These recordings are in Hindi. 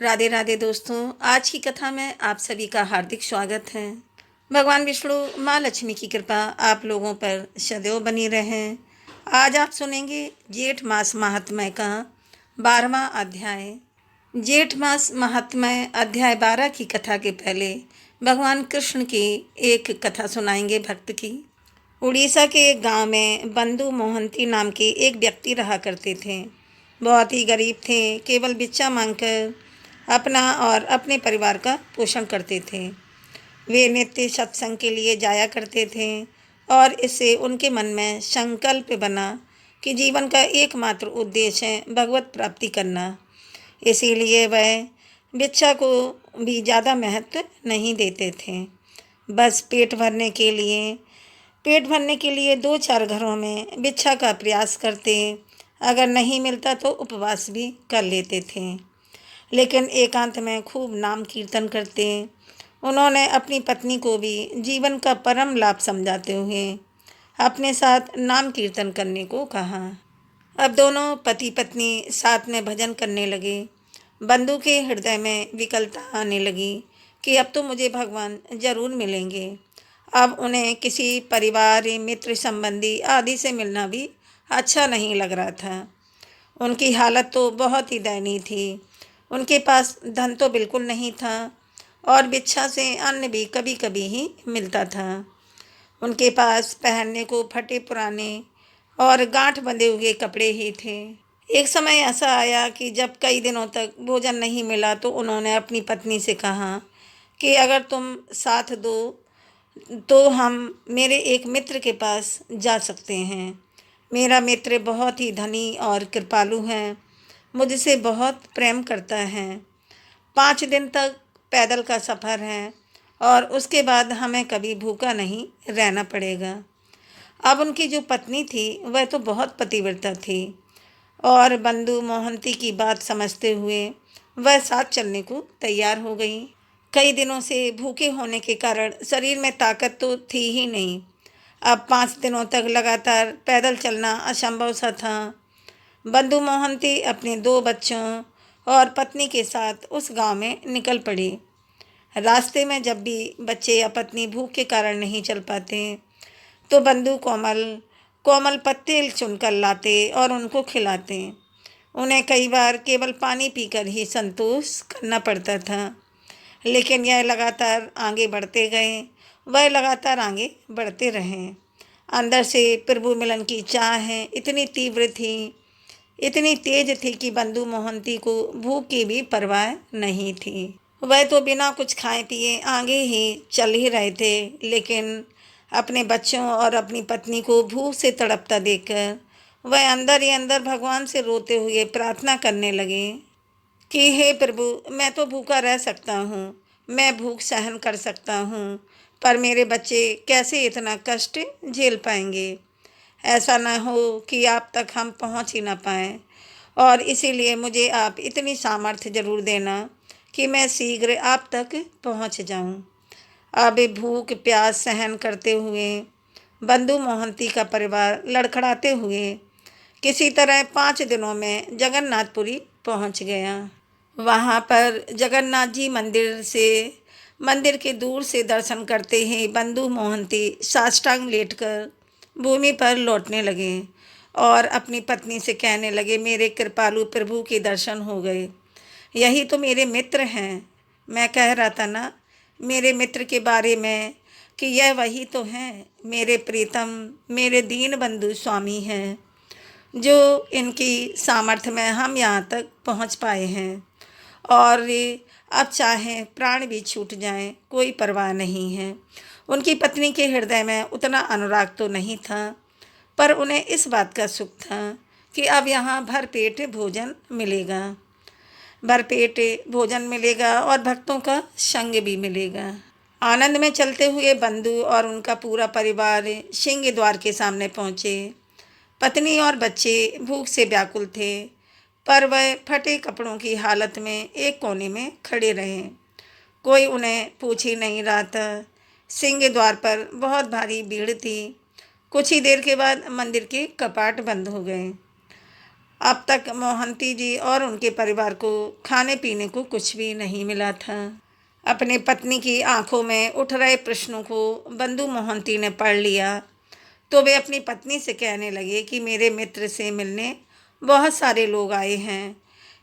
राधे राधे दोस्तों। आज की कथा में आप सभी का हार्दिक स्वागत है। भगवान विष्णु, माँ लक्ष्मी की कृपा आप लोगों पर सदैव बनी रहे। आज आप सुनेंगे जेठ मास महात्म्य का 12वां अध्याय। जेठ मास महात्म्य अध्याय 12 की कथा के पहले भगवान कृष्ण की एक कथा सुनाएंगे भक्त की। उड़ीसा के एक गांव में बंधु मोहंती नाम के एक व्यक्ति रहा करते थे। बहुत ही गरीब थे, केवल भिक्षा मांगकर अपना और अपने परिवार का पोषण करते थे। वे नित्य सत्संग के लिए जाया करते थे और इससे उनके मन में संकल्प बना कि जीवन का एकमात्र उद्देश्य है भगवत प्राप्ति करना। इसीलिए वह भिक्षा को भी ज़्यादा महत्व नहीं देते थे। बस पेट भरने के लिए दो चार घरों में भिक्षा का प्रयास करते, अगर नहीं मिलता तो उपवास भी कर लेते थे। लेकिन एकांत में खूब नाम कीर्तन करते। उन्होंने अपनी पत्नी को भी जीवन का परम लाभ समझाते हुए अपने साथ नाम कीर्तन करने को कहा। अब दोनों पति पत्नी साथ में भजन करने लगे। बंधु के हृदय में विकलता आने लगी कि अब तो मुझे भगवान जरूर मिलेंगे। अब उन्हें किसी परिवार, मित्र, संबंधी आदि से मिलना भी अच्छा नहीं लग रहा था। उनकी हालत तो बहुत ही दयनीय थी। उनके पास धन तो बिल्कुल नहीं था और भिक्षा से अन्न भी कभी कभी ही मिलता था। उनके पास पहनने को फटे पुराने और गांठ बंधे हुए कपड़े ही थे। एक समय ऐसा आया कि जब कई दिनों तक भोजन नहीं मिला तो उन्होंने अपनी पत्नी से कहा कि अगर तुम साथ दो तो हम मेरे एक मित्र के पास जा सकते हैं। मेरा मित्र बहुत ही धनी और कृपालु है, मुझसे बहुत प्रेम करता है। 5 दिन तक पैदल का सफ़र है और उसके बाद हमें कभी भूखा नहीं रहना पड़ेगा। अब उनकी जो पत्नी थी वह तो बहुत पतिव्रता थी और बंधु मोहंती की बात समझते हुए वह साथ चलने को तैयार हो गई। कई दिनों से भूखे होने के कारण शरीर में ताकत तो थी ही नहीं। अब 5 दिनों तक लगातार पैदल चलना असंभव सा था। बंधु मोहंती अपने 2 बच्चों और पत्नी के साथ उस गांव में निकल पड़ी। रास्ते में जब भी बच्चे या पत्नी भूख के कारण नहीं चल पाते तो बंधु कोमल कोमल पत्ते चुनकर लाते और उनको खिलाते। उन्हें कई बार केवल पानी पीकर ही संतोष करना पड़ता था, लेकिन यह लगातार आगे बढ़ते गए। वह लगातार आगे बढ़ते रहे। अंदर से प्रभु मिलन की चाह इतनी तीव्र थी, इतनी तेज थी कि बंधु मोहंती को भूख की भी परवाह नहीं थी। वह तो बिना कुछ खाए पिए आगे ही चल ही रहे थे, लेकिन अपने बच्चों और अपनी पत्नी को भूख से तड़पता देखकर वह अंदर ही अंदर भगवान से रोते हुए प्रार्थना करने लगे कि हे प्रभु, मैं तो भूखा रह सकता हूँ, मैं भूख सहन कर सकता हूँ, पर मेरे बच्चे कैसे इतना कष्ट झेल पाएंगे। ऐसा न हो कि आप तक हम पहुँच ही ना पाएँ, और इसीलिए मुझे आप इतनी सामर्थ्य जरूर देना कि मैं शीघ्र आप तक पहुँच जाऊँ। अब भूख प्यास सहन करते हुए बंधु मोहंती का परिवार लड़खड़ाते हुए किसी तरह 5 दिनों में जगन्नाथपुरी पहुँच गया। वहाँ पर जगन्नाथ जी मंदिर के दूर से दर्शन करते ही बंधु मोहंती साष्टांग लेटकर भूमि पर लौटने लगे और अपनी पत्नी से कहने लगे, मेरे कृपालु प्रभु के दर्शन हो गए। यही तो मेरे मित्र हैं। मैं कह रहा था ना मेरे मित्र के बारे में कि यह वही तो हैं, मेरे प्रीतम, मेरे दीन बंधु स्वामी हैं, जो इनकी सामर्थ्य में हम यहाँ तक पहुँच पाए हैं। और अब चाहे प्राण भी छूट जाएं, कोई परवाह नहीं है। उनकी पत्नी के हृदय में उतना अनुराग तो नहीं था, पर उन्हें इस बात का सुख था कि अब यहाँ भरपेट भोजन मिलेगा और भक्तों का संग भी मिलेगा। आनंद में चलते हुए बंधु और उनका पूरा परिवार सिंह द्वार के सामने पहुँचे। पत्नी और बच्चे भूख से व्याकुल थे, पर वह फटे कपड़ों की हालत में एक कोने में खड़े रहे। कोई उन्हें पूछ ही नहीं रहा था। सिंह द्वार पर बहुत भारी भीड़ थी। कुछ ही देर के बाद मंदिर के कपाट बंद हो गए। अब तक मोहंती जी और उनके परिवार को खाने पीने को कुछ भी नहीं मिला था। अपनी पत्नी की आंखों में उठ रहे प्रश्नों को बंधु मोहंती ने पढ़ लिया तो वे अपनी पत्नी से कहने लगे कि मेरे मित्र से मिलने बहुत सारे लोग आए हैं,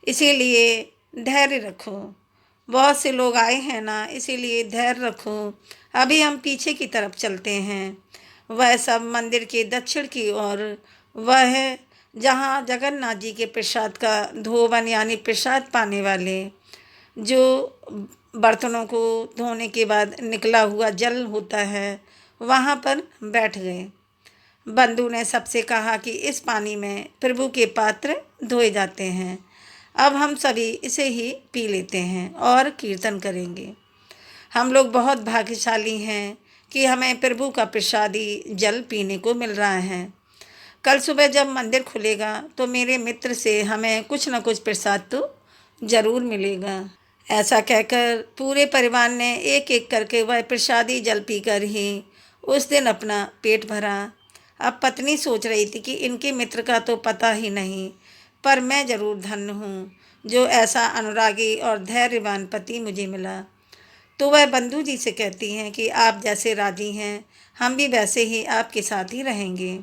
इसीलिए धैर्य रखो। बहुत से लोग आए हैं ना, इसीलिए धैर्य रखो। अभी हम पीछे की तरफ चलते हैं। वह सब मंदिर के दक्षिण की ओर, वह है जहाँ जगन्नाथ जी के प्रसाद का धोवन यानी प्रसाद पाने वाले जो बर्तनों को धोने के बाद निकला हुआ जल होता है, वहाँ पर बैठ गए। बंधु ने सबसे कहा कि इस पानी में प्रभु के पात्र धोए जाते हैं। अब हम सभी इसे ही पी लेते हैं और कीर्तन करेंगे। हम लोग बहुत भाग्यशाली हैं कि हमें प्रभु का प्रसादी जल पीने को मिल रहा है। कल सुबह जब मंदिर खुलेगा तो मेरे मित्र से हमें कुछ न कुछ प्रसाद तो ज़रूर मिलेगा। ऐसा कहकर पूरे परिवार ने एक एक करके वह प्रसादी जल पीकर ही उस दिन अपना पेट भरा। अब पत्नी सोच रही थी कि इनके मित्र का तो पता ही नहीं, पर मैं ज़रूर धन्य हूँ जो ऐसा अनुरागी और धैर्यवान पति मुझे मिला। तो वह बंधु जी से कहती हैं कि आप जैसे राजी हैं, हम भी वैसे ही आपके साथ ही रहेंगे।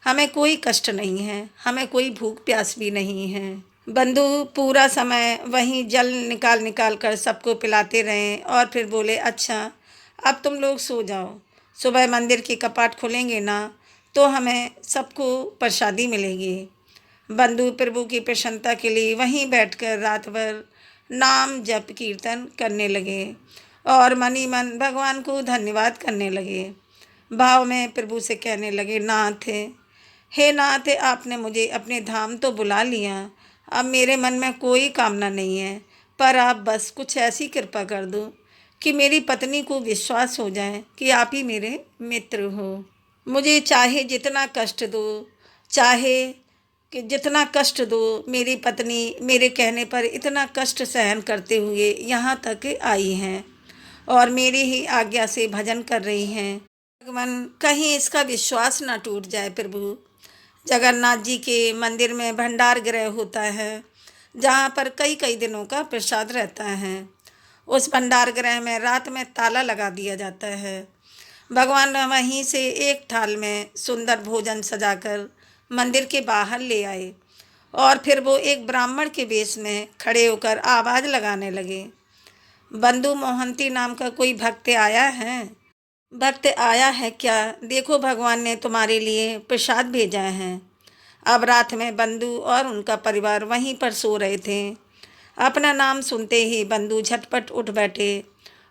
हमें कोई कष्ट नहीं है, हमें कोई भूख प्यास भी नहीं है। बंधु पूरा समय वहीं जल निकाल निकाल कर सबको पिलाते रहे और फिर बोले, अच्छा अब तुम लोग सो जाओ, सुबह मंदिर के कपाट खुलेंगे ना तो हमें सबको प्रसादी मिलेगी। बंधु प्रभु की प्रसन्नता के लिए वहीं बैठकर रात भर नाम जप कीर्तन करने लगे और मन ही मन भगवान को धन्यवाद करने लगे। भाव में प्रभु से कहने लगे, नाथ हे नाथ, आपने मुझे अपने धाम तो बुला लिया, अब मेरे मन में कोई कामना नहीं है, पर आप बस कुछ ऐसी कृपा कर दो कि मेरी पत्नी को विश्वास हो जाए कि आप ही मेरे मित्र हो। मुझे चाहे जितना कष्ट दो, चाहे कि जितना कष्ट दो, मेरी पत्नी मेरे कहने पर इतना कष्ट सहन करते हुए यहाँ तक आई हैं और मेरी ही आज्ञा से भजन कर रही हैं। भगवान कहीं इसका विश्वास ना टूट जाए। प्रभु जगन्नाथ जी के मंदिर में भंडार गृह होता है जहाँ पर कई कई दिनों का प्रसाद रहता है। उस भंडार गृह में रात में ताला लगा दिया जाता है। भगवान वहीं से एक थाल में सुंदर भोजन सजाकर मंदिर के बाहर ले आए और फिर वो एक ब्राह्मण के वेश में खड़े होकर आवाज़ लगाने लगे, बंधु मोहंती नाम का कोई भक्त आया है? भक्त आया है क्या? देखो भगवान ने तुम्हारे लिए प्रसाद भेजा है। अब रात में बंधु और उनका परिवार वहीं पर सो रहे थे। अपना नाम सुनते ही बंधु झटपट उठ बैठे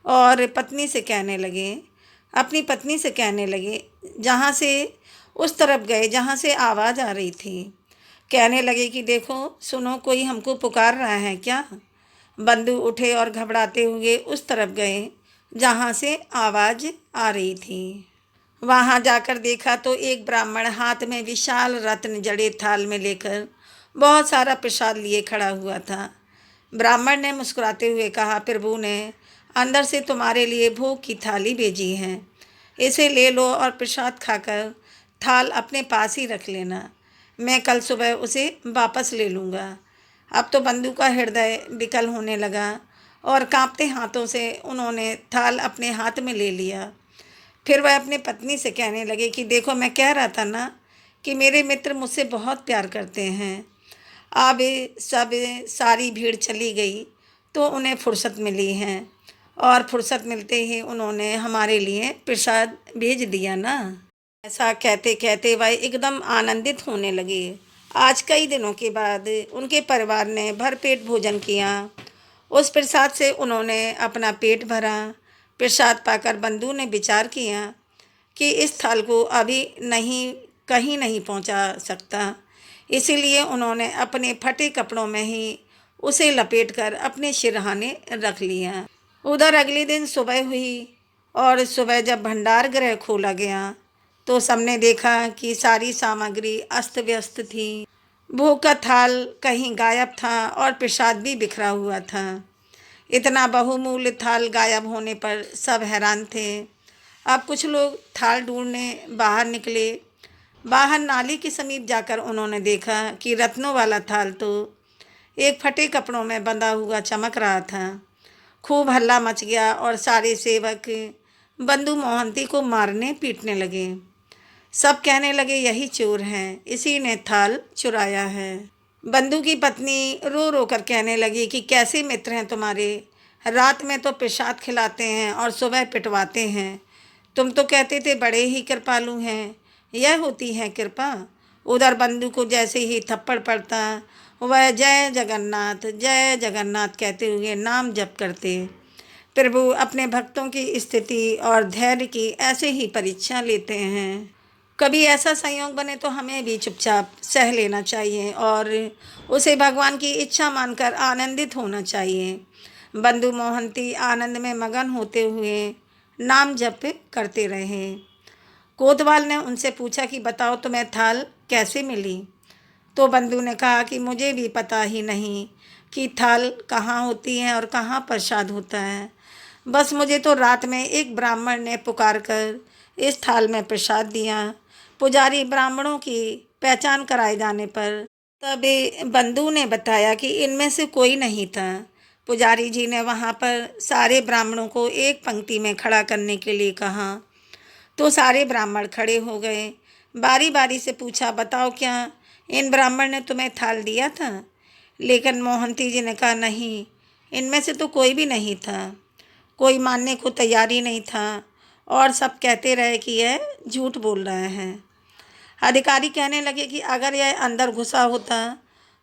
और अपनी पत्नी से कहने लगे, जहाँ से उस तरफ गए जहाँ से आवाज़ आ रही थी। कहने लगे कि देखो सुनो, कोई हमको पुकार रहा है क्या? बंधु उठे और घबराते हुए उस तरफ गए जहाँ से आवाज़ आ रही थी। वहाँ जाकर देखा तो एक ब्राह्मण हाथ में विशाल रत्न जड़े थाल में लेकर बहुत सारा प्रसाद लिए खड़ा हुआ था। ब्राह्मण ने मुस्कुराते हुए कहा, प्रभु ने अंदर से तुम्हारे लिए भोग की थाली भेजी है, इसे ले लो और प्रसाद खाकर थाल अपने पास ही रख लेना, मैं कल सुबह उसे वापस ले लूँगा। अब तो बंधु का हृदय विकल होने लगा और कांपते हाथों से उन्होंने थाल अपने हाथ में ले लिया। फिर वह अपनी पत्नी से कहने लगे कि देखो, मैं कह रहा था ना कि मेरे मित्र मुझसे बहुत प्यार करते हैं। अब सब सारी भीड़ चली गई तो उन्हें फुर्सत मिली है और फुर्सत मिलते ही उन्होंने हमारे लिए प्रसाद भेज दिया ना। ऐसा कहते कहते वह एकदम आनंदित होने लगे। आज कई दिनों के बाद उनके परिवार ने भरपेट भोजन किया। उस प्रसाद से उन्होंने अपना पेट भरा। प्रसाद पाकर बंधु ने विचार किया कि इस थाल को अभी कहीं नहीं पहुंचा सकता, इसीलिए उन्होंने अपने फटे कपड़ों में ही उसे लपेटकर अपने सिरहाने रख लिया। उधर अगले दिन सुबह हुई और सुबह जब भंडार गृह खोला गया तो सबने देखा कि सारी सामग्री अस्त व्यस्त थी। भोग का थाल कहीं गायब था और प्रसाद भी बिखरा हुआ था। इतना बहुमूल्य थाल गायब होने पर सब हैरान थे। अब कुछ लोग थाल ढूंढने बाहर निकले। बाहर नाली के समीप जाकर उन्होंने देखा कि रत्नों वाला थाल तो एक फटे कपड़ों में बंधा हुआ चमक रहा था। खूब हल्ला मच गया और सारे सेवक बंधु मोहंती को मारने पीटने लगे। सब कहने लगे यही चोर है, इसी ने थाल चुराया है। बंधु की पत्नी रो रो कर कहने लगी कि कैसे मित्र हैं तुम्हारे, रात में तो प्रसाद खिलाते हैं और सुबह पिटवाते हैं। तुम तो कहते थे बड़े ही कृपालु हैं, यह होती है कृपा। उधर बंधु को जैसे ही थप्पड़ पड़ता वह जय जगन्नाथ कहते हुए नाम जप करते। प्रभु अपने भक्तों की स्थिति और धैर्य की ऐसे ही परीक्षा लेते हैं। कभी ऐसा संयोग बने तो हमें भी चुपचाप सह लेना चाहिए और उसे भगवान की इच्छा मानकर आनंदित होना चाहिए। बंधु मोहंती आनंद में मगन होते हुए नाम जप करते रहे। कोतवाल ने उनसे पूछा कि बताओ तुम्हें थाल कैसे मिली। तो बंधु ने कहा कि मुझे भी पता ही नहीं कि थाल कहाँ होती है और कहाँ प्रसाद होता है। बस मुझे तो रात में एक ब्राह्मण ने पुकार कर इस थाल में प्रसाद दिया। पुजारी ब्राह्मणों की पहचान कराए जाने पर तब बंधु ने बताया कि इनमें से कोई नहीं था। पुजारी जी ने वहाँ पर सारे ब्राह्मणों को एक पंक्ति में खड़ा करने के लिए कहा तो सारे ब्राह्मण खड़े हो गए। बारी बारी से पूछा बताओ क्या इन ब्राह्मण ने तुम्हें थाल दिया था। लेकिन मोहंती जी ने कहा नहीं, इनमें से तो कोई भी नहीं था। कोई मानने को तैयार ही नहीं था और सब कहते रहे कि यह झूठ बोल रहे हैं। अधिकारी कहने लगे कि अगर यह अंदर घुसा होता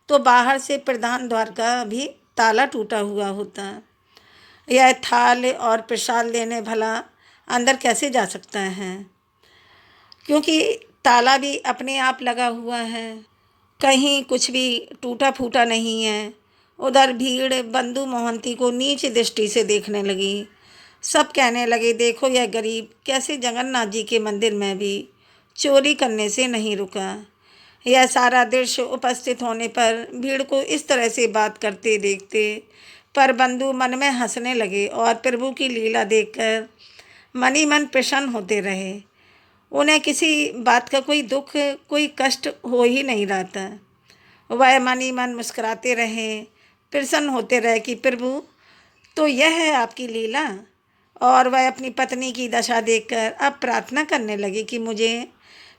तो बाहर से प्रधान द्वार का भी ताला टूटा हुआ होता। यह थाल और प्रसाद लेने भला अंदर कैसे जा सकता है, क्योंकि ताला भी अपने आप लगा हुआ है, कहीं कुछ भी टूटा फूटा नहीं है। उधर भीड़ बंधु मोहंती को नीच दृष्टि से देखने लगी। सब कहने लगे देखो यह गरीब कैसे जगन्नाथ जी के मंदिर में भी चोरी करने से नहीं रुका। यह सारा दृश्य उपस्थित होने पर भीड़ को इस तरह से बात करते देखते पर बंधु मन में हंसने लगे और प्रभु की लीला देखकर मन ही मन प्रसन्न होते रहे। उन्हें किसी बात का कोई दुख कोई कष्ट हो ही नहीं रहा था। वह मन ही मन मुस्कुराते रहे, प्रसन्न होते रहे कि प्रभु तो यह है आपकी लीला। और वह अपनी पत्नी की दशा देखकर अब प्रार्थना करने लगी कि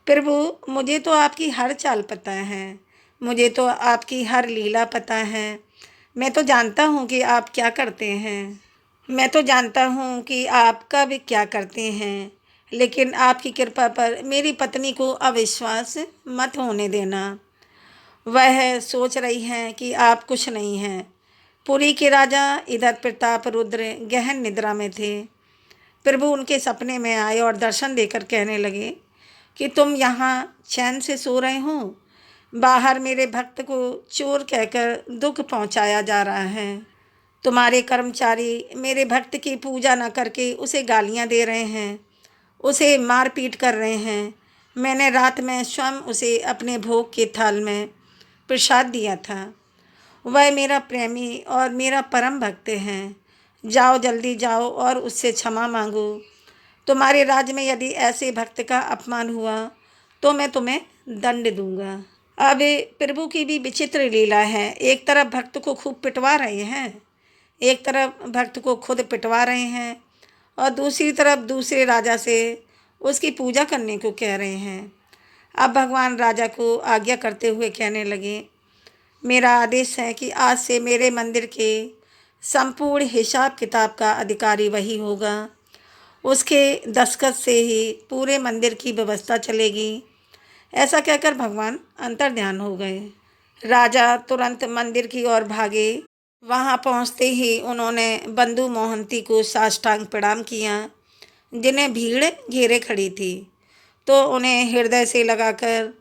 प्रभु मुझे तो आपकी हर चाल पता है, मुझे तो आपकी हर लीला पता है। मैं तो जानता हूँ कि आप क्या करते हैं, मैं तो जानता हूँ कि आप कब क्या करते हैं, लेकिन आपकी कृपा पर मेरी पत्नी को अविश्वास मत होने देना। वह सोच रही हैं कि आप कुछ नहीं हैं। पुरी के राजा इधर प्रताप रुद्र गहन निद्रा में थे। प्रभु उनके सपने में आए और दर्शन देकर कहने लगे कि तुम यहाँ चैन से सो रहे हो, बाहर मेरे भक्त को चोर कहकर दुख पहुँचाया जा रहा है। तुम्हारे कर्मचारी मेरे भक्त की पूजा न करके उसे गालियाँ दे रहे हैं, उसे मार पीट कर रहे हैं। मैंने रात में स्वयं उसे अपने भोग के थाल में प्रसाद दिया था। वह मेरा प्रेमी और मेरा परम भक्त है। जाओ जल्दी जाओ और उससे क्षमा मांगो। तुम्हारे राज्य में यदि ऐसे भक्त का अपमान हुआ तो मैं तुम्हें दंड दूंगा। अब प्रभु की भी विचित्र लीला है। एक तरफ भक्त को खूब पिटवा रहे हैं, एक तरफ भक्त को खुद पिटवा रहे हैं और दूसरी तरफ दूसरे राजा से उसकी पूजा करने को कह रहे हैं। अब भगवान राजा को आज्ञा करते हुए कहने लगे मेरा आदेश है कि आज से मेरे मंदिर के संपूर्ण हिसाब किताब का अधिकारी वही होगा। उसके दस्तखत से ही पूरे मंदिर की व्यवस्था चलेगी। ऐसा कहकर भगवान अंतर्ध्यान हो गए। राजा तुरंत मंदिर की ओर भागे। वहां पहुंचते ही उन्होंने बंधु मोहंती को साष्टांग प्रणाम किया, जिन्हें भीड़ घेरे खड़ी थी। तो उन्हें हृदय से लगाकर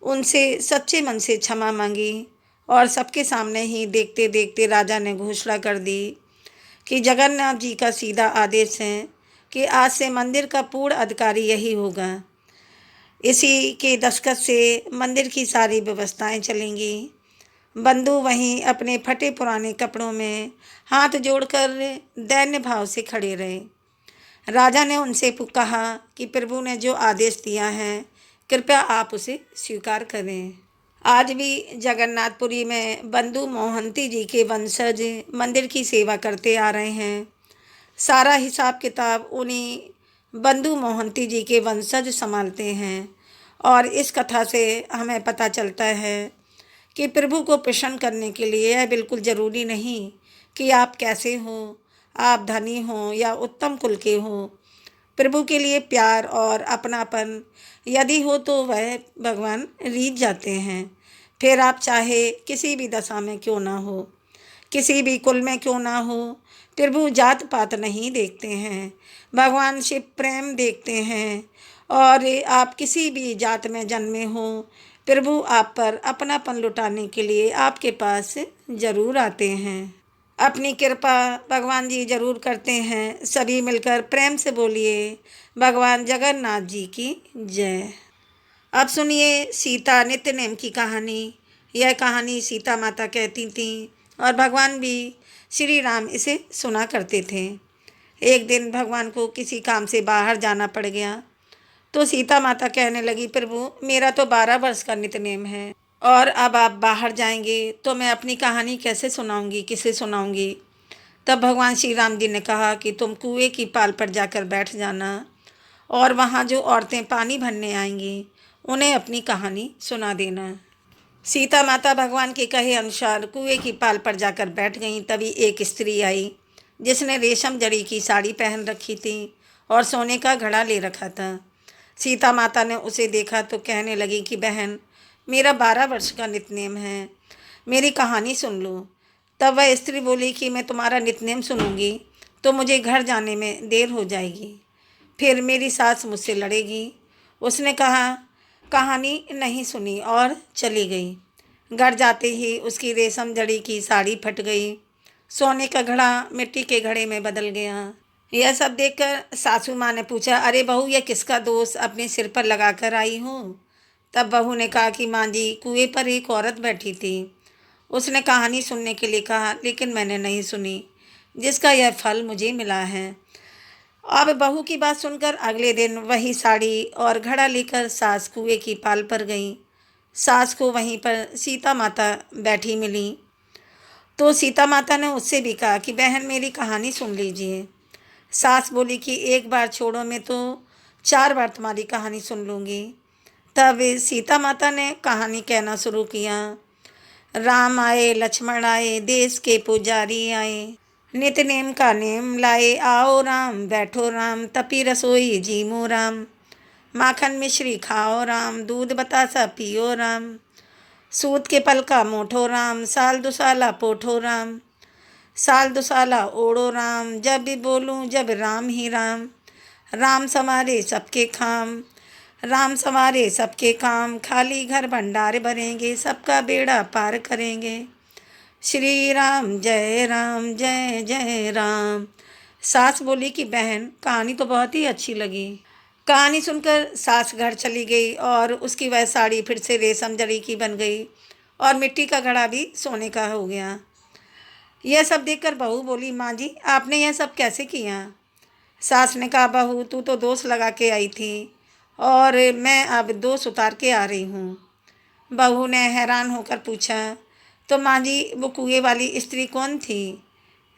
उनसे सच्चे मन से क्षमा मांगी और सबके सामने ही देखते देखते राजा ने घोषणा कर दी कि जगन्नाथ जी का सीधा आदेश है कि आज से मंदिर का पूर्ण अधिकारी यही होगा। इसी के दस्तखत से मंदिर की सारी व्यवस्थाएं चलेंगी। बंधु वहीं अपने फटे पुराने कपड़ों में हाथ जोड़कर दैन्य भाव से खड़े रहे। राजा ने उनसे कहा कि प्रभु ने जो आदेश दिया है कृपया आप उसे स्वीकार करें। आज भी जगन्नाथपुरी में बंधु मोहंती जी के वंशज मंदिर की सेवा करते आ रहे हैं। सारा हिसाब किताब उन्हीं बंधु मोहंती जी के वंशज संभालते हैं। और इस कथा से हमें पता चलता है कि प्रभु को प्रसन्न करने के लिए यह बिल्कुल ज़रूरी नहीं कि आप कैसे हो, आप धनी हो या उत्तम कुल के हो। प्रभु के लिए प्यार और अपनापन यदि हो तो वह भगवान रीझ जाते हैं। फिर आप चाहे किसी भी दशा में क्यों ना हो, किसी भी कुल में क्यों ना हो, प्रभु जात पात नहीं देखते हैं, भगवान शिव प्रेम देखते हैं। और आप किसी भी जात में जन्मे हो, प्रभु आप पर अपनापन लुटाने के लिए आपके पास ज़रूर आते हैं। अपनी कृपा भगवान जी ज़रूर करते हैं। सभी मिलकर प्रेम से बोलिए, भगवान जगन्नाथ जी की जय। अब सुनिए सीता नित्य नेम की कहानी। यह कहानी सीता माता कहती थीं और भगवान भी श्री राम इसे सुना करते थे। एक दिन भगवान को किसी काम से बाहर जाना पड़ गया तो सीता माता कहने लगी, प्रभु मेरा तो 12 वर्ष का नित्यनेम है और अब आप बाहर जाएंगे तो मैं अपनी कहानी कैसे सुनाऊंगी, किसे सुनाऊंगी। तब भगवान श्री राम जी ने कहा कि तुम कुएं की पाल पर जाकर बैठ जाना और वहाँ जो औरतें पानी भरने आएंगी उन्हें अपनी कहानी सुना देना। सीता माता भगवान के कहे अनुसार कुएं की पाल पर जाकर बैठ गईं। तभी एक स्त्री आई जिसने रेशम जड़ी की साड़ी पहन रखी थी और सोने का घड़ा ले रखा था। सीता माता ने उसे देखा तो कहने लगी कि बहन मेरा 12 वर्ष का नित्यनेम है, मेरी कहानी सुन लो। तब वह स्त्री बोली कि मैं तुम्हारा नित्यनेम सुनूंगी तो मुझे घर जाने में देर हो जाएगी, फिर मेरी सास मुझसे लड़ेगी। उसने कहा कहानी नहीं सुनी और चली गई। घर जाते ही उसकी रेशम जड़ी की साड़ी फट गई, सोने का घड़ा मिट्टी के घड़े में बदल गया। यह सब देखकर सासू माँ ने पूछा, अरे बहू यह किसका दोष अपने सिर पर लगा कर आई हो। तब बहू ने कहा कि माँ जी कुएं पर एक औरत बैठी थी, उसने कहानी सुनने के लिए कहा लेकिन मैंने नहीं सुनी, जिसका यह फल मुझे मिला है। अब बहू की बात सुनकर अगले दिन वही साड़ी और घड़ा लेकर सास कुएं की पाल पर गई। सास को वहीं पर सीता माता बैठी मिली तो सीता माता ने उससे भी कहा कि बहन मेरी कहानी सुन लीजिए। सास बोली कि एक बार छोड़ो, मैं तो 4 बार तुम्हारी कहानी सुन लूँगी। तब सीता माता ने कहानी कहना शुरू किया। राम आए लक्ष्मण आए, देश के पुजारी आए, नित नेम का नेम लाए, आओ राम बैठो राम, तपी रसोई जीमो राम, माखन मिश्री खाओ राम, दूध बतासा पियो राम, सूत के पल का मोठो राम, साल दुसाला पोठो राम, साल दुसाला ओढ़ो राम, जब भी बोलूँ जब राम ही राम, राम संवारे सबके काम, राम संवारे सबके काम, खाली घर भंडार भरेंगे, सबका बेड़ा पार करेंगे, श्री राम जय जय राम। सास बोली कि बहन कहानी तो बहुत ही अच्छी लगी। कहानी सुनकर सास घर चली गई और उसकी वह साड़ी फिर से रेशम जड़ी की बन गई और मिट्टी का घड़ा भी सोने का हो गया। यह सब देखकर बहू बोली, माँ जी आपने यह सब कैसे किया। सास ने कहा, बहू तू तो दोष लगा के आई थी और मैं अब दोष उतार के आ रही हूँ। बहू ने हैरान होकर पूछा, तो माँ जी वो कुएं वाली स्त्री कौन थी।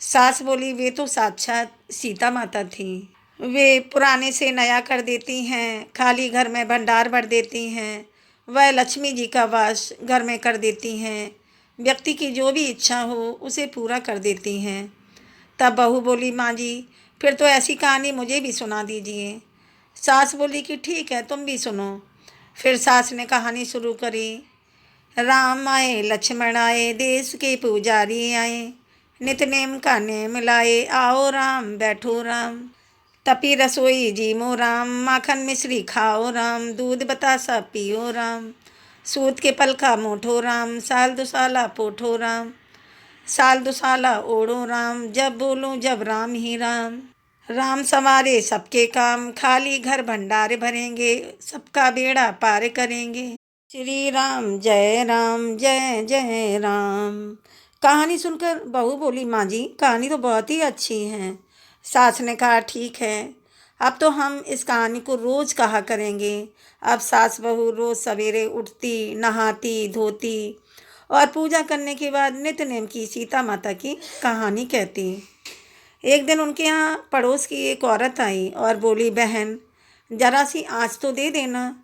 सास बोली, वे तो साक्षात सीता माता थी। वे पुराने से नया कर देती हैं, खाली घर में भंडार भर देती हैं, वह लक्ष्मी जी का वास घर में कर देती हैं, व्यक्ति की जो भी इच्छा हो उसे पूरा कर देती हैं। तब बहू बोली, माँ जी फिर तो ऐसी कहानी मुझे भी सुना दीजिए। सास बोली कि ठीक है तुम भी सुनो। फिर सास ने कहानी शुरू करी। राम आए लक्ष्मण आए, देश के पुजारी आए, नित नेम का नेम लाए, आओ राम बैठो राम, तपी रसोई जीमो राम, माखन मिश्री खाओ राम, दूध बतासा पियो राम, सूत के पल का मोठो राम, साल दुसाला पोठो राम, साल दुसाला ओढ़ो राम, जब बोलूं जब राम ही राम, राम संवारे सबके काम, खाली घर भंडार भरेंगे, सबका बेड़ा पार करेंगे, श्री राम जय जय राम। कहानी सुनकर बहू बोली, माँ जी कहानी तो बहुत ही अच्छी है। सास ने कहा, ठीक है अब तो हम इस कहानी को रोज़ कहा करेंगे। अब सास बहू रोज़ सवेरे उठती, नहाती, धोती और पूजा करने के बाद नित्य नेम की सीता माता की कहानी कहती। एक दिन उनके यहाँ पड़ोस की एक औरत आई और बोली, बहन जरा सी आँच तो दे देना।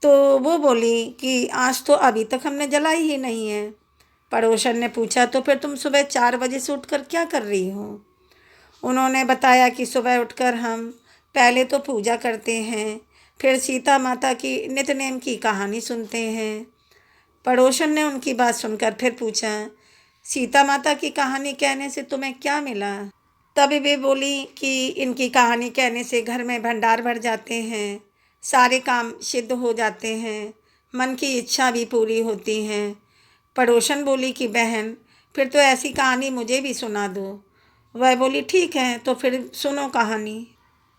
तो वो बोली कि आँच तो अभी तक हमने जलाई ही नहीं है। पड़ोसन ने पूछा, तो फिर तुम सुबह 4 बजे से उठकर क्या कर रही हो? उन्होंने बताया कि सुबह उठकर हम पहले तो पूजा करते हैं, फिर सीता माता की नित्य नेम की कहानी सुनते हैं। पड़ोसन ने उनकी बात सुनकर फिर पूछा, सीता माता की कहानी कहने से तुम्हें क्या मिला? तभी वे बोली कि इनकी कहानी कहने से घर में भंडार भर जाते हैं, सारे काम सिद्ध हो जाते हैं, मन की इच्छा भी पूरी होती हैं। पड़ोसन बोली कि बहन फिर तो ऐसी कहानी मुझे भी सुना दो। वह बोली, ठीक है, तो फिर सुनो कहानी।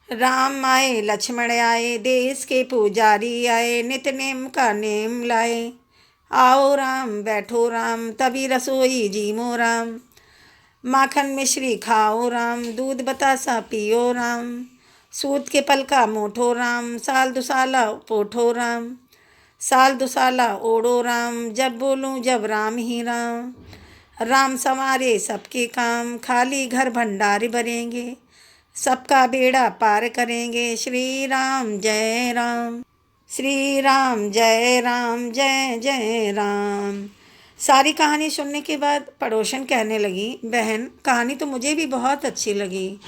राम आए लक्ष्मण आए, देश के पुजारी आए, नित नेम का नेम लाए। आओ राम बैठो राम, तभी रसोई जीमो राम। माखन मिश्री खाओ राम, दूध बतासा पियो राम। सूत के पल का मोठो राम, साल दुसाला पोठो राम। साल दुसाला ओढ़ो राम, जब बोलूं जब राम ही राम। राम संवारे सबके काम, खाली घर भंडार भरेंगे। सबका बेड़ा पार करेंगे, श्री राम जय राम। श्री राम जय राम, जय जय राम। सारी कहानी सुनने के बाद पड़ोसन कहने लगी, बहन कहानी तो मुझे भी बहुत अच्छी लगी।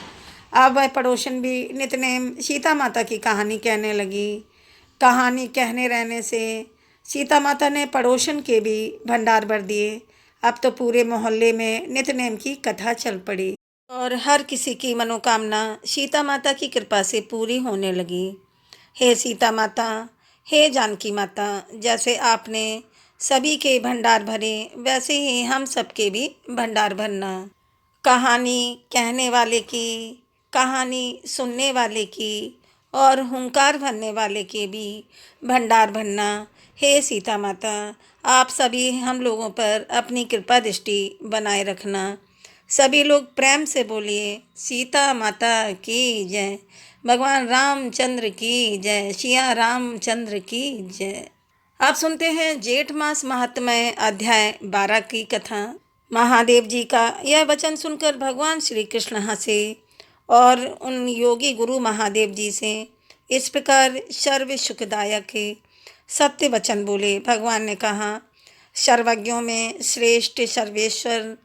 अब वह पड़ोसन भी नितनेम सीता माता की कहानी कहने लगी। कहानी कहने रहने से सीता माता ने पड़ोसन के भी भंडार भर दिए। अब तो पूरे मोहल्ले में नितनेम की कथा चल पड़ी और हर किसी की मनोकामना सीता माता की कृपा से पूरी होने लगी। हे सीता माता, हे जानकी माता, जैसे आपने सभी के भंडार भरे वैसे ही हम सबके भी भंडार भरना। कहानी कहने वाले की, कहानी सुनने वाले की और हुंकार भरने वाले के भी भंडार भरना। हे सीता माता, आप सभी हम लोगों पर अपनी कृपा दृष्टि बनाए रखना। सभी लोग प्रेम से बोलिए, सीता माता की जय, भगवान रामचंद्र की जय, सिया रामचंद्र की जय। आप सुनते हैं जेठ मास महात्म्य अध्याय 12 की कथा। महादेव जी का यह वचन सुनकर भगवान श्री कृष्ण हंसे और उन योगी गुरु महादेव जी से इस प्रकार सर्व सुखदायक सत्य वचन बोले। भगवान ने कहा, सर्वज्ञों में श्रेष्ठ सर्वेश्वर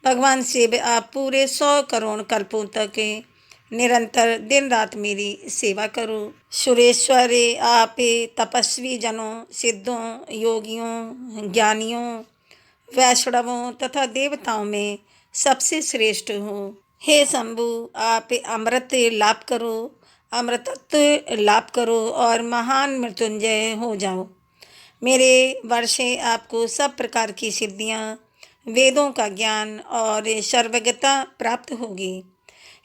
भगवान शिव, आप पूरे 100 करोड़ कल्पों तक निरंतर दिन रात मेरी सेवा करो। सुरेश्वर, आप तपस्वी जनों, सिद्धों, योगियों, ज्ञानियों, वैष्णवों तथा देवताओं में सबसे श्रेष्ठ हो। हे शंभु, आप अमृत लाभ करो, अमृतत्व लाभ करो और महान मृत्युंजय हो जाओ। मेरे वर्षे आपको सब प्रकार की सिद्धियाँ, वेदों का ज्ञान और सर्वज्ञता प्राप्त होगी।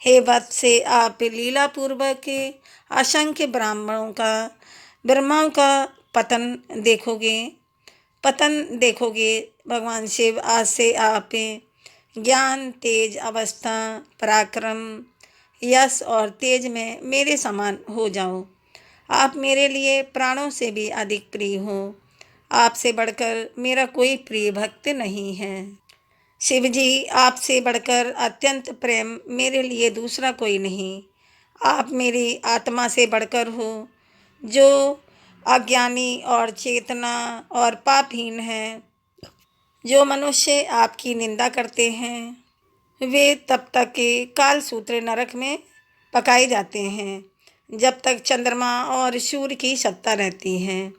हे वत्स, आप लीला पूर्वक असंख्य ब्रह्माओं का पतन देखोगे। भगवान शिव, आज से आप ज्ञान, तेज, अवस्था, पराक्रम, यश और तेज में मेरे समान हो जाओ। आप मेरे लिए प्राणों से भी अधिक प्रिय हो। आपसे बढ़कर मेरा कोई प्रिय भक्त नहीं है। शिव जी, आपसे बढ़कर अत्यंत प्रेम मेरे लिए दूसरा कोई नहीं। आप मेरी आत्मा से बढ़कर हो। जो अज्ञानी और चेतना और पापहीन हैं, जो मनुष्य आपकी निंदा करते हैं, वे तब तक काल सूत्र नरक में पकाए जाते हैं जब तक चंद्रमा और सूर्य की सत्ता रहती है।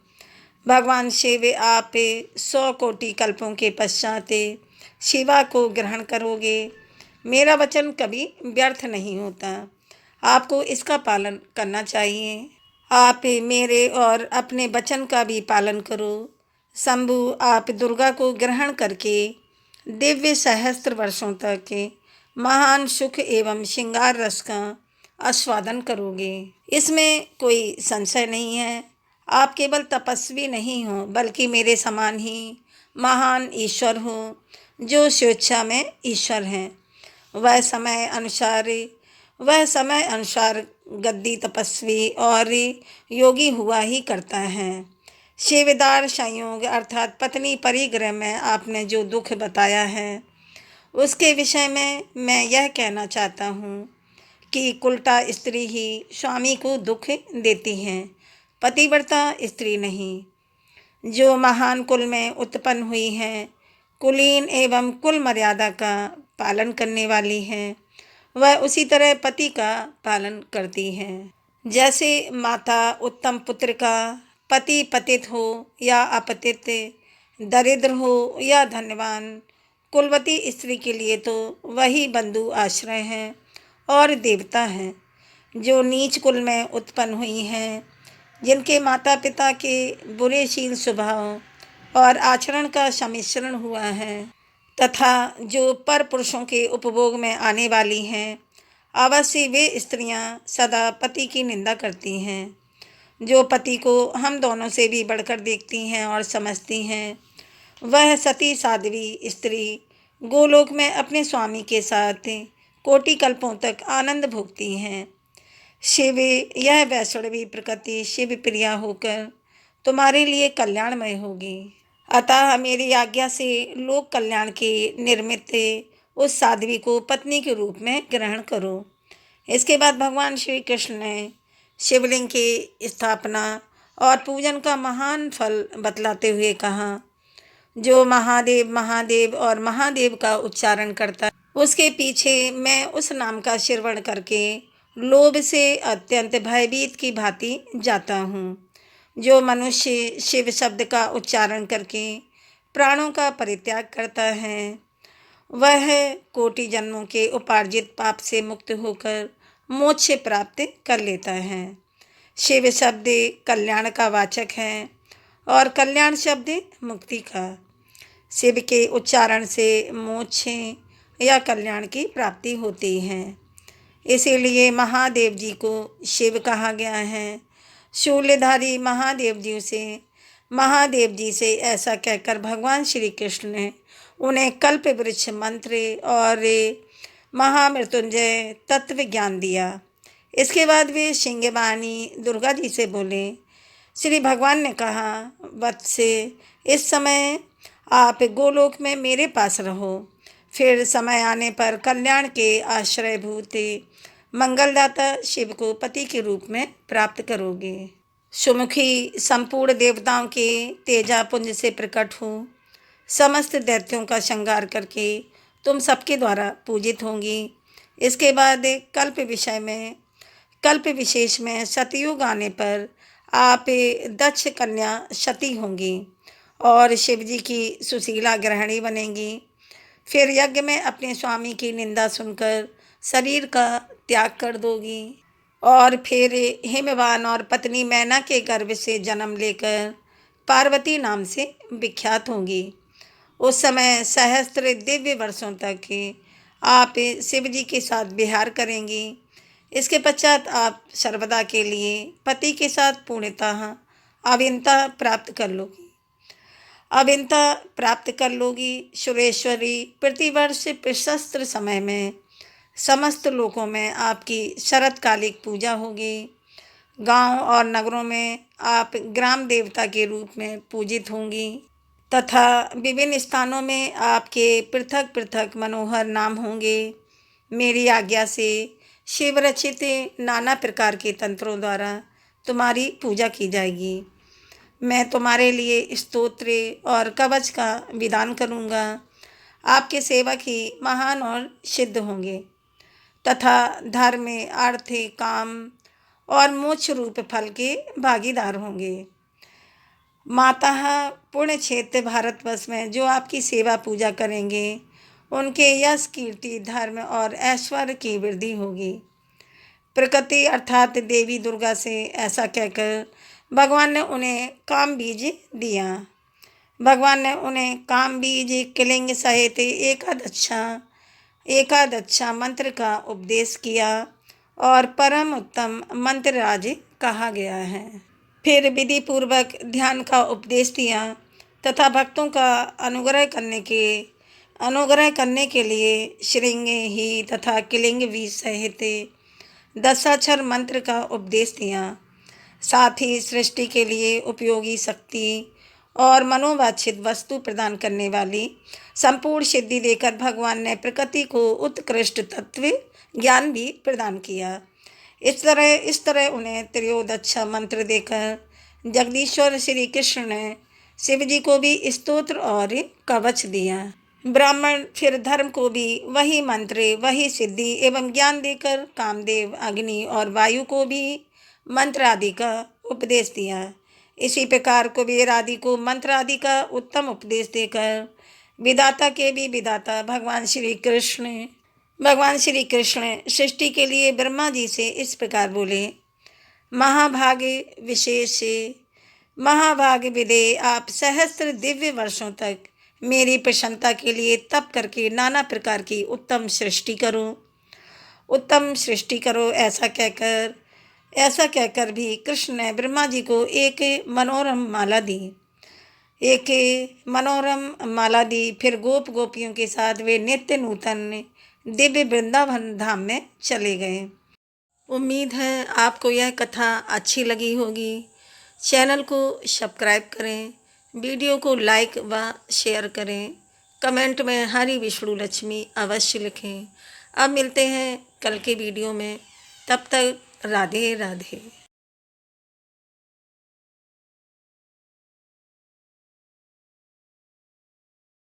भगवान शिव, आप 100 कोटि कल्पों के पश्चात शिवा को ग्रहण करोगे। मेरा वचन कभी व्यर्थ नहीं होता, आपको इसका पालन करना चाहिए। आप मेरे और अपने वचन का भी पालन करो। शंभु, आप दुर्गा को ग्रहण करके दिव्य सहस्त्र वर्षों तक महान सुख एवं श्रृंगार रस का आस्वादन करोगे, इसमें कोई संशय नहीं है। आप केवल तपस्वी नहीं हो, बल्कि मेरे समान ही महान ईश्वर हो, जो स्वेच्छा में ईश्वर हैं। वह समय अनुसार वह समय अनुसार गद्दी तपस्वी और योगी हुआ ही करता है। शिवदार संयोग अर्थात पत्नी परिग्रह में आपने जो दुख बताया है उसके विषय में मैं यह कहना चाहता हूँ कि कुलटा स्त्री ही स्वामी को दुख देती हैं, पतिव्रता स्त्री नहीं। जो महान कुल में उत्पन्न हुई हैं, कुलीन एवं कुल मर्यादा का पालन करने वाली हैं, वह उसी तरह पति का पालन करती हैं। जैसे माता उत्तम पुत्र का, पति पतित हो या अपतित, दरिद्र हो या धनवान, कुलवती स्त्री के लिए तो वही बंधु आश्रय हैं और देवता हैं। जो नीच कुल में उत्पन्न हुई हैं, जिनके माता पिता के बुरे शील स्वभाव और आचरण का सम्मिश्रण हुआ है, तथा जो पर पुरुषों के उपभोग में आने वाली हैं, अवश्य वे स्त्रियां सदा पति की निंदा करती हैं। जो पति को हम दोनों से भी बढ़कर देखती हैं और समझती हैं, वह सती साध्वी स्त्री गोलोक में अपने स्वामी के साथ कोटि कल्पों तक आनंद भोगती हैं। शिव यह वैष्णवी प्रकृति शिव प्रिया होकर तुम्हारे लिए कल्याणमय होगी। अतः मेरी आज्ञा से लोक कल्याण के निर्मित उस साध्वी को पत्नी के रूप में ग्रहण करो। इसके बाद भगवान श्री कृष्ण ने शिवलिंग की स्थापना और पूजन का महान फल बतलाते हुए कहा, जो महादेव महादेव और महादेव का उच्चारण करता है, उसके पीछे मैं उस नाम का श्रवण करके लोभ से अत्यंत भयभीत की भांति जाता हूँ। जो मनुष्य शिव शब्द का उच्चारण करके प्राणों का परित्याग करता है, वह कोटि जन्मों के उपार्जित पाप से मुक्त होकर मोक्ष प्राप्त कर लेता है। शिव शब्द कल्याण का वाचक है और कल्याण शब्द मुक्ति का। शिव के उच्चारण से मोक्ष या कल्याण की प्राप्ति होती है। इसीलिए महादेव जी को शिव कहा गया है। शूलधारी महादेव जी से ऐसा कहकर भगवान श्री कृष्ण ने उन्हें कल्प वृक्ष मंत्र और महामृत्युंजय तत्व ज्ञान दिया। इसके बाद वे सिंहवाणी दुर्गा जी से बोले। श्री भगवान ने कहा, वत्स, इस समय आप गोलोक में मेरे पास रहो, फिर समय आने पर कल्याण के आश्रयभूत मंगलदाता शिव को पति के रूप में प्राप्त करोगे। सुमुखी संपूर्ण देवताओं के तेजापुंज से प्रकट हो समस्त दैत्यों का श्रृंगार करके तुम सबके द्वारा पूजित होंगी। इसके बाद कल्प विशेष में सतयुग आने पर आप दक्ष कन्या सती होंगी और शिव जी की सुशीला गृहिणी बनेंगी। फिर यज्ञ में अपने स्वामी की निंदा सुनकर शरीर का त्याग कर दोगी और फिर हिमवान और पत्नी मैना के गर्भ से जन्म लेकर पार्वती नाम से विख्यात होंगी। उस समय सहस्त्र दिव्य वर्षों तक आप शिव जी के साथ विहार करेंगी। इसके पश्चात आप सर्वदा के लिए पति के साथ पूर्णतः अविनता प्राप्त कर लोगी। सुरेश्वरी प्रतिवर्ष प्रशस्त्र समय में समस्त लोकों में आपकी शरतकालिक पूजा होगी। गांव और नगरों में आप ग्राम देवता के रूप में पूजित होंगी तथा विभिन्न स्थानों में आपके पृथक पृथक मनोहर नाम होंगे। मेरी आज्ञा से शिव रचित नाना प्रकार के तंत्रों द्वारा तुम्हारी पूजा की जाएगी। मैं तुम्हारे लिए स्तोत्र और कवच का विधान करूँगा। आपके सेवक ही महान और सिद्ध होंगे तथा धर्म, अर्थ, काम और मोक्ष रूप फल के भागीदार होंगे। माता पुण्य क्षेत्र भारतवर्ष में जो आपकी सेवा पूजा करेंगे, उनके यश, कीर्ति, धर्म और ऐश्वर्य की वृद्धि होगी। प्रकृति अर्थात देवी दुर्गा से ऐसा कहकर भगवान ने उन्हें काम बीज दिया। भगवान ने उन्हें काम बीज किलिंग सहित एकादक्षा मंत्र का उपदेश किया और परम उत्तम मंत्र राज कहा गया है। फिर विधि पूर्वक ध्यान का उपदेश दिया तथा भक्तों का अनुग्रह करने के लिए श्रृंग ही तथा किलिंग भी सहित दशाक्षर मंत्र का उपदेश दिया। साथ ही सृष्टि के लिए उपयोगी शक्ति और मनोवांछित वस्तु प्रदान करने वाली संपूर्ण सिद्धि देकर भगवान ने प्रकृति को उत्कृष्ट तत्व ज्ञान भी प्रदान किया। इस तरह उन्हें त्रयोदश मंत्र देकर जगदीश्वर श्री कृष्ण ने शिव जी को भी स्तोत्र और कवच दिया। ब्राह्मण फिर धर्म को भी वही मंत्र, वही सिद्धि एवं ज्ञान देकर कामदेव, अग्नि और वायु को भी मंत्र आदि का उपदेश दिया। इसी प्रकार कुबेर आदि को मंत्र आदि का उत्तम उपदेश देकर विधाता के भी विधाता भगवान श्री कृष्ण सृष्टि के लिए ब्रह्मा जी से इस प्रकार बोले, महाभागे विशेष महाभाग विदे, आप सहस्त्र दिव्य वर्षों तक मेरी प्रसन्नता के लिए तप करके नाना प्रकार की उत्तम सृष्टि करो। ऐसा कहकर भी कृष्ण ने ब्रह्मा जी को एक मनोरम माला दी। फिर गोप गोपियों के साथ वे नित्य नूतन दिव्य वृंदावन धाम में चले गए। उम्मीद है आपको यह कथा अच्छी लगी होगी। चैनल को सब्सक्राइब करें, वीडियो को लाइक व शेयर करें, कमेंट में हरि विष्णु लक्ष्मी अवश्य लिखें। अब मिलते हैं कल के वीडियो में, तब तक राधे राधे।